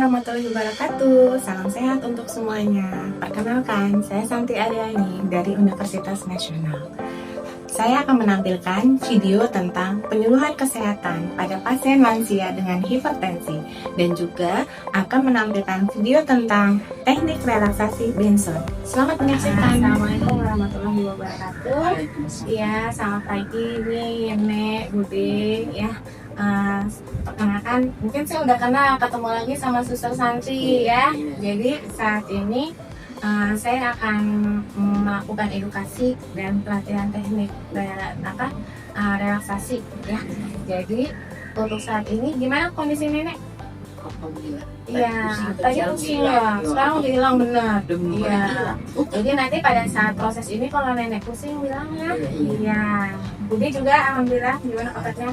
warahmatullahi wabarakatuh. Salam sehat untuk semuanya. Perkenalkan, saya Santi Aryani dari Universitas Nasional. Saya akan menampilkan video tentang penyuluhan kesehatan pada pasien lansia dengan hipertensi dan juga akan menampilkan video tentang teknik relaksasi Benson. Selamat menyaksikan. Assalamualaikum warahmatullahi wabarakatuh. Ya, selamat pagi nih, Nek, Bude, ya. Perkenalkan, mungkin saya udah kenal, ketemu lagi sama Suster Santi ya. Jadi saat ini saya akan melakukan edukasi dan pelatihan teknik relaksasi ya. Jadi untuk saat ini gimana kondisi nenek? Alhamdulillah. Iya, tadi pusing ya, sekarang udah hilang benar. Iya. Jadi nanti pada saat proses ini kalau nenek pusing bilang ya. Iya. Bude juga alhamdulillah gimana obatnya?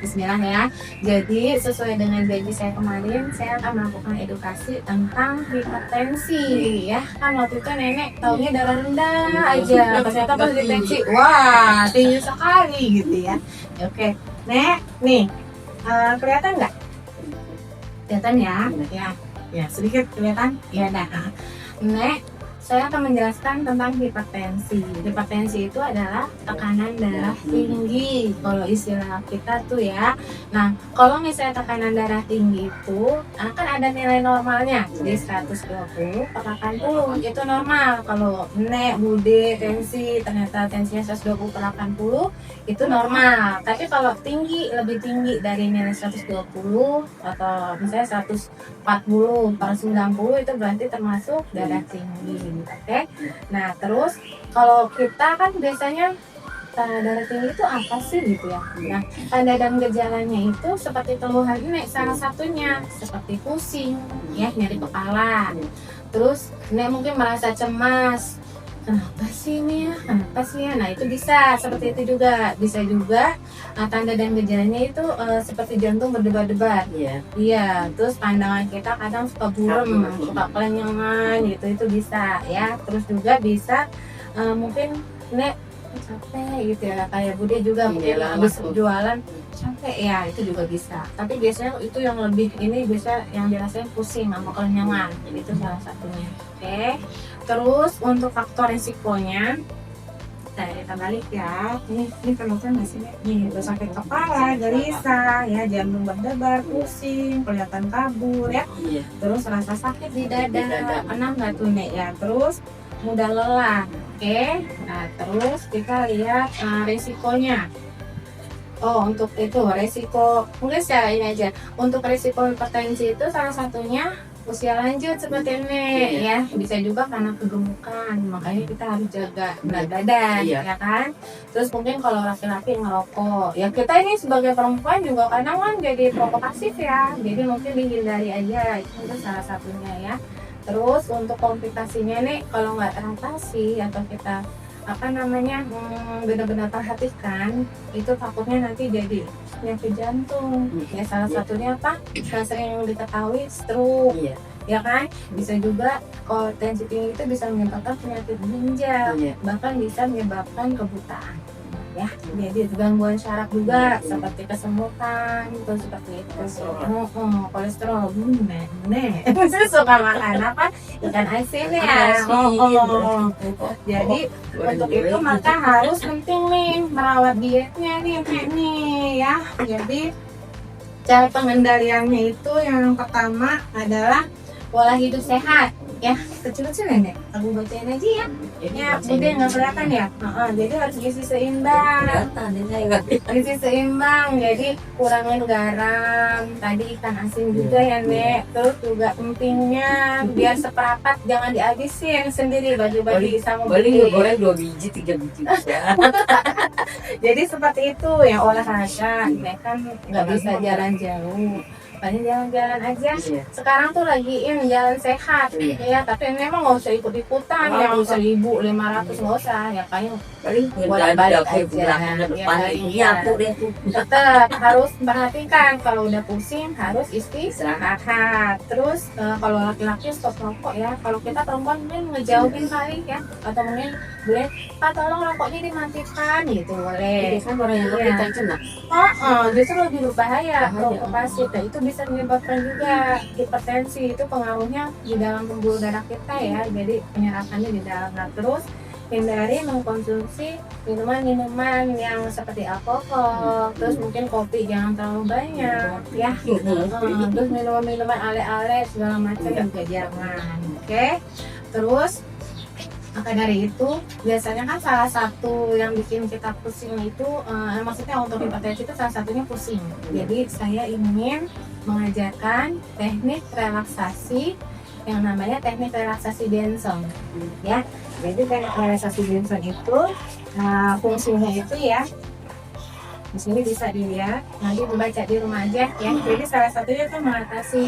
Bismillah ya. Jadi sesuai dengan janji saya kemarin, saya akan melakukan edukasi tentang hipertensi ya. Kan waktu itu nenek taunya darah rendah aja, ternyata pas hipertensi, wah tinggi sekali gitu ya. Oke, Nek, nih kelihatan nggak? Kelihatan ya sedikit kelihatan ya. Nek, saya akan menjelaskan tentang hipertensi. Hipertensi itu adalah tekanan darah tinggi kalau istilah kita tuh ya. Nah, kalau misalnya tekanan darah tinggi itu kan ada nilai normalnya di 120/80 itu normal. Kalau Nek, Bude, tensi ternyata tensinya 120/80 itu normal. Tapi kalau tinggi, lebih tinggi dari nilai 120 atau misalnya 140/90 itu berarti termasuk darah tinggi. Oke. Nah, terus kalau kita kan biasanya darah tinggi itu apa sih gitu ya. Nah, tanda dan gejalanya itu seperti keluhan ini salah satunya seperti pusing ya, nyeri kepala. Terus Nek mungkin merasa cemas. Kenapa sih ini ya? Nah itu bisa seperti itu juga. Bisa juga tanda dan gejalanya itu seperti jantung berdebar-debar. Iya. Terus pandangan kita kadang suka buram, suka kelenyangan gitu, itu bisa ya. Terus juga bisa mungkin Nek capek gitu ya, kayak Bude juga mungkin habis jualan capek ya, itu juga bisa. Tapi biasanya itu yang lebih ini bisa yang dirasain pusing sama kelenyangan, itu salah satunya. Oke. Terus untuk faktor risikonya kita balik ya. Ini kelihatan nggak sih? Nih, udah sakit kepala, gelisah, ya, jantung berdebar, pusing, kelihatan kabur ya. Terus rasa sakit di dada, pernah nggak tuh Nek ya? Terus mudah lelah. Oke. Nah, terus kita lihat risikonya. Oh, untuk itu resiko mungkin secara ini aja. Untuk resiko hipertensi itu salah satunya usia lanjut seperti ini ya, bisa juga karena kegemukan, makanya kita harus jaga berat badan ya kan. Terus mungkin kalau laki-laki ngerokok ya, kita ini sebagai perempuan juga kadang kan jadi perokok pasif ya, jadi mungkin dihindari aja, itu salah satunya ya. Terus untuk komplikasinya nih, kalau nggak teratasi atau kita benar-benar perhatikan, itu takutnya nanti jadi penyakit jantung ya. Salah satunya apa yang sering diketahui stroke ya kan. Bisa juga kalau tensi tinggi itu bisa menyebabkan penyakit ginjal, bahkan bisa menyebabkan kebutaan ya. Jadi gangguan syaraf juga seperti kesemutan itu, seperti itu. Kolesterol, saya suka makan apa, ikan asin ya. Jadi untuk itu maka harus penting nih merawat dietnya nih ya. Jadi cara pengendaliannya itu yang pertama adalah pola hidup sehat ya. Kecil-kecil Nek, aku bacain aja ya. Ya, Bude nggak kelihatan ya. Jadi harus gizi seimbang. Gizi seimbang, jadi kurangin garam. Tadi ikan asin juga ya Nek. Terus juga pentingnya biar seperapat, jangan dihabisin sendiri, bagi-bagi sama boleh goreng 2 biji 3 biji ya. Jadi seperti itu ya, olahraga. Nek kan nggak bisa jalan jauh, paling jalan-jalan aja. Sekarang tuh lagi jalan sehat ya, tapi memang nggak usah ikut-ikutan yang 1.500 nggak usah ya, paling bolak-balik aja ya. Tetap harus perhatikan, kalau udah pusing harus istirahat. Terus kalau laki-laki stop rokok ya. Kalau kita perempuan mungkin ngejauhin kali ya, atau mungkin boleh Pak tolong rokoknya dimatikan gitu, boleh. Biasanya orang yang kita kena Justru lebih berbahaya rokok pasif. Nah, itu bisa menyebabkan juga hipertensi. Itu pengaruhnya di dalam pembuluh darah kita ya, jadi penyerapannya di dalam. Nah, terus hindari mengkonsumsi minuman-minuman yang seperti alkohol, terus mungkin kopi jangan terlalu banyak ya. Terus minuman-minuman ale-ale segala macam juga jangan. Oke. Terus maka dari itu biasanya kan salah satu yang bikin kita pusing itu maksudnya untuk hipertensi itu salah satunya pusing. Jadi saya ingin mengajarkan teknik relaksasi yang namanya teknik relaksasi Benson ya. Jadi teknik relaksasi Benson itu fungsinya itu ya, di sini bisa dilihat, nanti dibaca di rumah aja ya. Jadi salah satunya itu mengatasi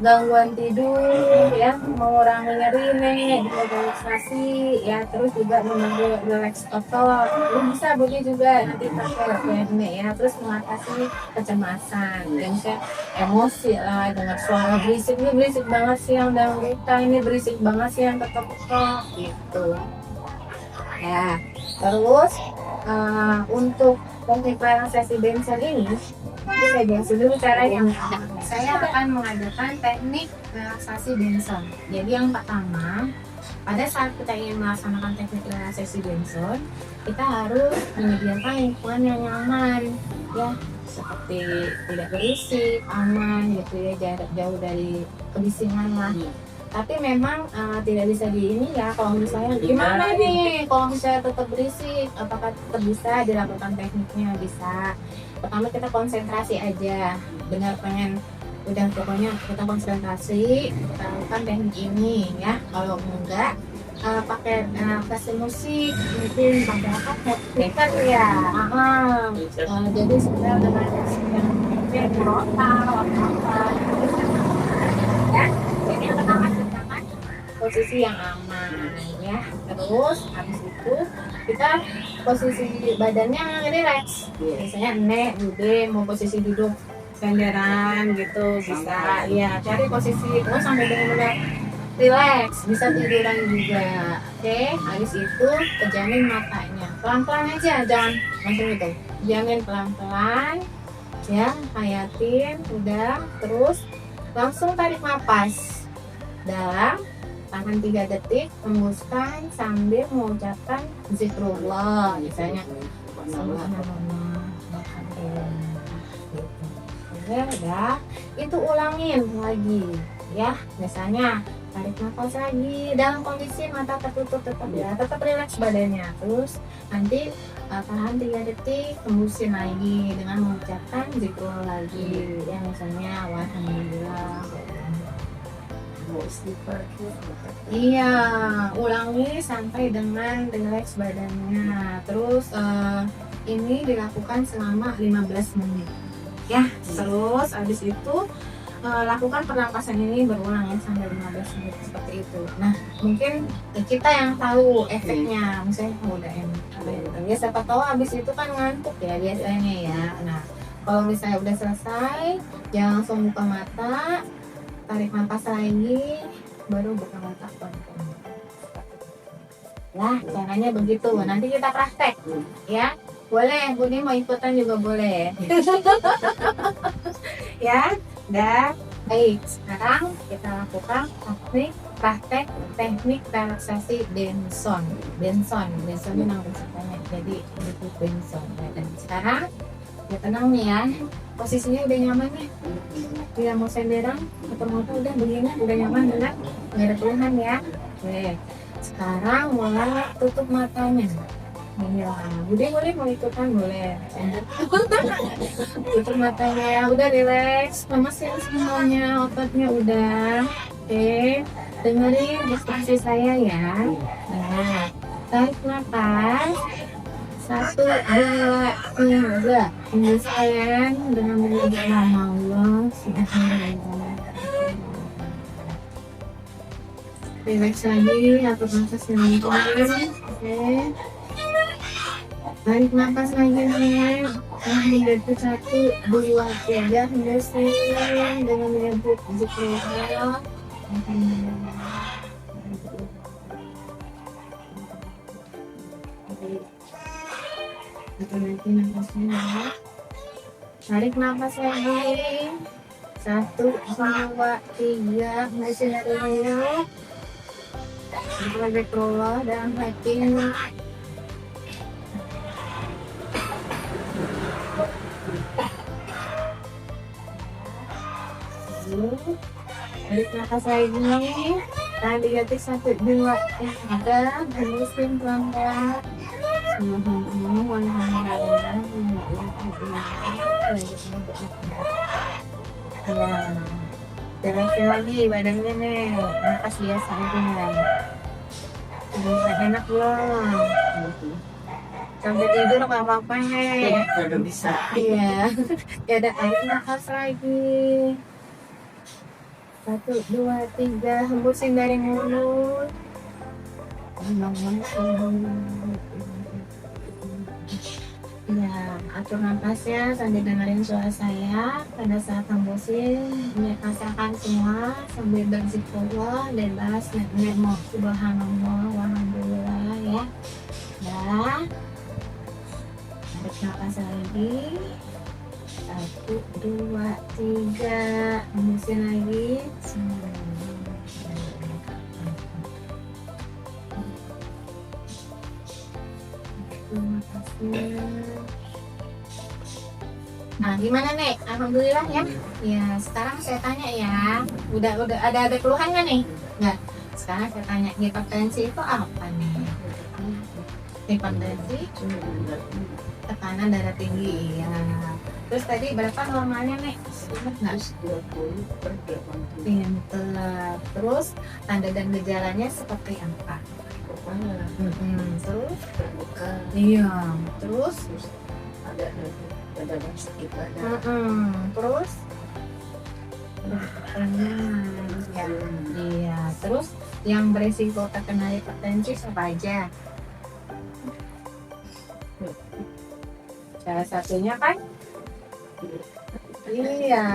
gangguan tidur ya, mengurangi nyeri, relaksasi ya, terus juga membantu relax otot. Lu bisa bunyi juga nanti pakai ini ya, terus mengatasi kecemasan dan emosi lah, dengar suara berisik banget sih yang dalam kita ini, berisik banget sih yang ketok-ketok gitu ya. Terus untuk teknik relaksasi Benson ini, nanti saya jelasin dulu caranya. Saya akan mengajarkan teknik relaksasi Benson. Jadi yang pertama, pada saat kita ingin melaksanakan teknik relaksasi Benson, kita harus menyediakan lingkungan yang nyaman, ya, seperti tidak berisik, aman gitu ya, jarak jauh dari kebisingan lah. Tapi memang tidak bisa di ini ya, kalau misalnya gimana nih kalau misalnya tetap berisik, apakah tetap bisa dilakukan tekniknya? Bisa. Pertama kita konsentrasi aja, benar pengen udah pokoknya kita konsentrasi, kita lakukan teknik ini ya. Kalau enggak pakai kasih musik, mungkin pakai apa, headset ya. Jadi sebenarnya dengan yang berotak apa ya. Jadi yang pertama ciptakan posisi yang aman ya. Terus habis itu kita posisi badannya relax. Biasanya nenek, bude mau posisi duduk senderan gitu bisa ya. Cari posisi itu sampai benar-benar relax, bisa tiduran juga. Oke, habis itu pejamin matanya. Pelan-pelan aja, jangan langsung itu. Pejamin pelan-pelan ya, hayatin udah. Terus langsung tarik napas dalam, tahan 3 detik, hembuskan sambil mengucapkan zikrullah, misalnya subhanallah, udah, itu ulangin lagi ya. Misalnya tarik nafas lagi dalam kondisi mata tertutup, tetap ya, tetap relax badannya. Terus nanti tahan 3 detik, tembusin lagi dengan mengucapkan zikrullah lagi ya, misalnya alhamdulillah. Iya, ulangi sampai dengan relax badannya. Terus ini dilakukan selama 15 menit ya. Terus habis itu lakukan pernapasan ini berulang ya sampai 15 menit seperti itu. Nah, mungkin kita yang tahu efeknya, misalnya udah enak ya, siapa tahu habis itu kan ngantuk ya biasanya ya. Nah, kalau misalnya udah selesai, jangan langsung buka mata, tarik nafas lagi, baru buka mata pelan-pelan. Nah, caranya begitu. Nanti kita praktek ya. Boleh, Budi mau ikutan juga boleh. Ya. Dah, baik. Sekarang kita lakukan praktek teknik relaksasi Benson. Benson ini nama penciptanya. Jadi itu Benson. Dan sekarang ya tenang nih ya. Posisinya udah nyaman nih. Tidak mau senderan atau mau udah begini, udah nyaman benar. Nggak ada keluhan ya. Oke. Sekarang mulai tutup matanya. Iya, Bude boleh mau ikutan boleh. Tutup matanya ya, udah relax, lemesin semuanya, ototnya udah. Oke, dengerin instruksi saya ya. Nah, tarik nafas. 1, 2, 3. Hembuskan dengan menyebut nama Allah. Relax lagi, atur nafas yang lancar. Oke. Tarik nafas lagi nih. Hingga 1, 2, 3. Hembuskan dengan menyebut zikrullah. Atur lagi nafasnya. Tarik nafas lagi. 1, 2, 3, hembusin dari mulut. Tarik keluar dalam hati. Tarik nafas lagi. Tahan 3 detik, 1, 2, 3. Hembusin pelan-pelan. Ya, jelasin lagi badannya nih. Nafas biasa aja nih. Udah enak belum? Sampai tidur nggak apa-apa nih. Kalau bisa. Iya. Ya udah, tarik nafas lagi. 1, 2, 3. Hembusin dari mulut. Ya, atur nafasnya sambil dengerin suara saya. Pada saat hembusin, rasakan semua sambil berzikirullah dan bahas net mau subhanallah walhamdulillah ya. Ya, tarik nafas lagi. 1, 2, 3. Hembusin lagi. Terima kasih. Nah, gimana nih? Alhamdulillah ya. Ya, sekarang saya tanya ya. Udah ada keluhan nggak nih? Nggak. Sekarang saya tanya, hipertensi itu apa nih? Hipertensi, tekanan darah tinggi. Ya. Terus tadi berapa normalnya nih? Ingat nggak? 20 per 80. Pinter. Terus tanda dan gejalanya seperti apa? Kepala Terus? terbuka. Iya. Terus? Ada sakit badan. Terus? Ya. Iya. Terus yang berisiko terkena hipertensi siapa aja? Salah satunya kan? Iya.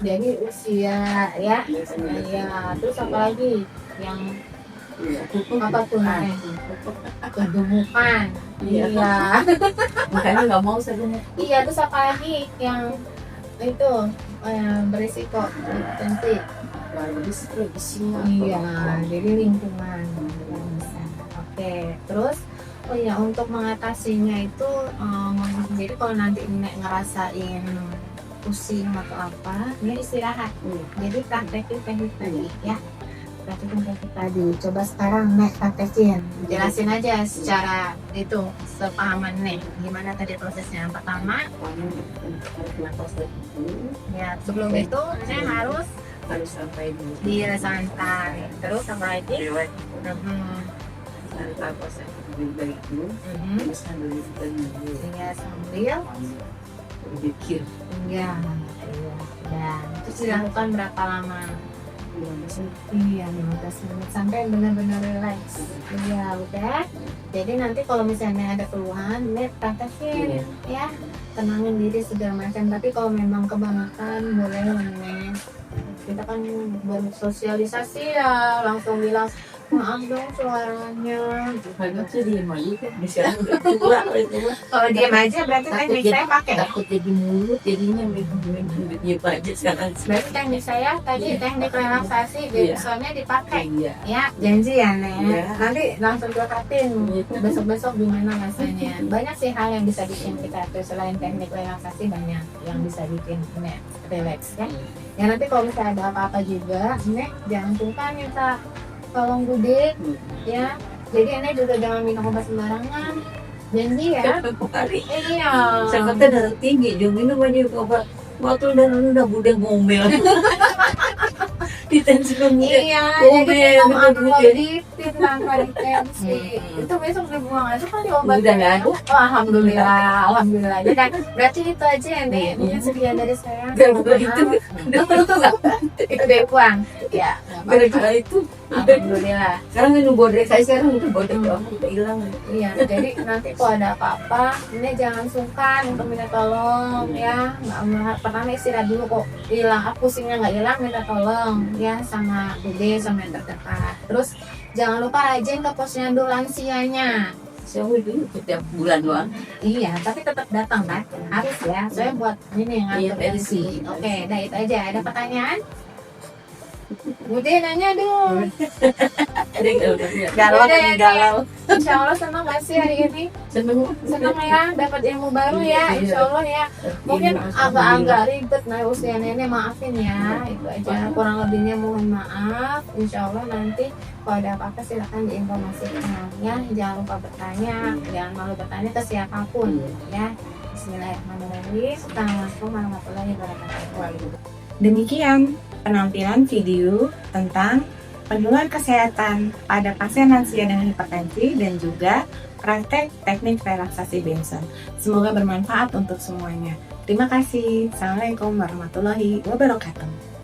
Jadi usia ya. Iya. Terus apa lagi? Yang apa tuh namanya? Kegemukan. Iya. Makanya nggak mau saya gemuk. Iya, terus apa lagi yang itu berisiko hipertensi? Lebih singa. Iya, jadi lingkungan. Oke, terus oh iya, untuk mengatasinya itu jadi kalau nanti Nek ngerasain pusing atau apa, ini istirahat. Jadi praktekin teknik tadi ya. Praktekin teknik tadi. Coba sekarang Nek praktekin. Jelasin aja secara itu sepahaman Nek. Gimana tadi prosesnya? Pertama, ya sebelum itu Nek harus sampai dulu. dia santai. Terus apa lagi? Apa saya lebih baik dulu. Terus sambil dulu. Iya, sambil Berpikir. ya, dan terus dilakukan berapa lama? 15 menit. Iya, 15 menit sampai benar-benar relax. Iya, udah. Jadi nanti kalau misalnya ada keluhan, Net praktekin ya, tenangin diri segala macam. Tapi kalau memang kebangetan, boleh Net. Kita kan bersosialisasi ya, langsung bilang maaf dong suaranya. Kalau tuh diem aja kan, misalnya udah tua itu. Kalau diam aja berarti teknik saya pakai. Takut jadi mulut, jadinya dia aja sekarang. Berarti teknik saya tadi teknik relaksasi, soalnya dipakai. Iya. Ya, janji ya Nek. Iya. Nanti langsung terapin. Besok-besok gimana rasanya. Banyak sih hal yang bisa bikin kita tuh, selain teknik relaksasi banyak yang bisa bikin Nek relax ya. Ya nanti kalau misalnya ada apa-apa juga, Nek jangan sungkan minta tolong Bude ya. Jadi Nek juga jangan minum obat sembarangan. Janji ya. Hari. Iya. Saya kata darah tinggi, dia minum aja obat botol darah rendah, Bude ngomel. Ditensikan Iya, jadi minum amlodipin tanpa ditensi. Itu besok dibuang aja kali obatnya. Udah nggak ada. Oh, alhamdulillah. Jadi berarti itu aja nih. Mungkin sekian dari saya. Gara-gara itu Itu dari buang. Ya. gara-gara itu Alhamdulillah. sekarang minum bodrek, saya sekarang itu bodrek udah hilang. Iya, jadi nanti kalau ada apa-apa, ini jangan sungkan untuk minta tolong ya. Pertama istirahat dulu kok. Hilang, pusingnya nggak hilang, minta tolong ya sama Bude sama yang terdekat. Terus jangan lupa rajin ke posyandu lansianya. Saya dulu setiap bulan doang. Iya, tapi tetap datang kan? Harus ya, soalnya buat ini yang Iya, ngatur pensi. pensi. Oke, dah itu aja. Ada pertanyaan? Budi nanya dong. Ada yang nanya. Galau Ada lagi, yang galau. Insya Allah senang gak sih hari ini? Seneng. Senang ya, dapat ilmu baru ya, Iya. Insya Allah ya. Mungkin Iya, agak-agak ribet nah usia nenek, maafin ya. Itu aja, kurang lebihnya mohon maaf. Insya Allah nanti kalau ada apa-apa silakan diinformasikan ya. Jangan lupa bertanya, jangan malu bertanya ke siapapun ya. Bismillahirrahmanirrahim. Assalamualaikum warahmatullahi wabarakatuh. Demikian penampilan video tentang penularan kesehatan pada pasien lansia dengan hipertensi dan juga praktek teknik relaksasi Benson. Semoga bermanfaat untuk semuanya. Terima kasih. Assalamualaikum warahmatullahi wabarakatuh.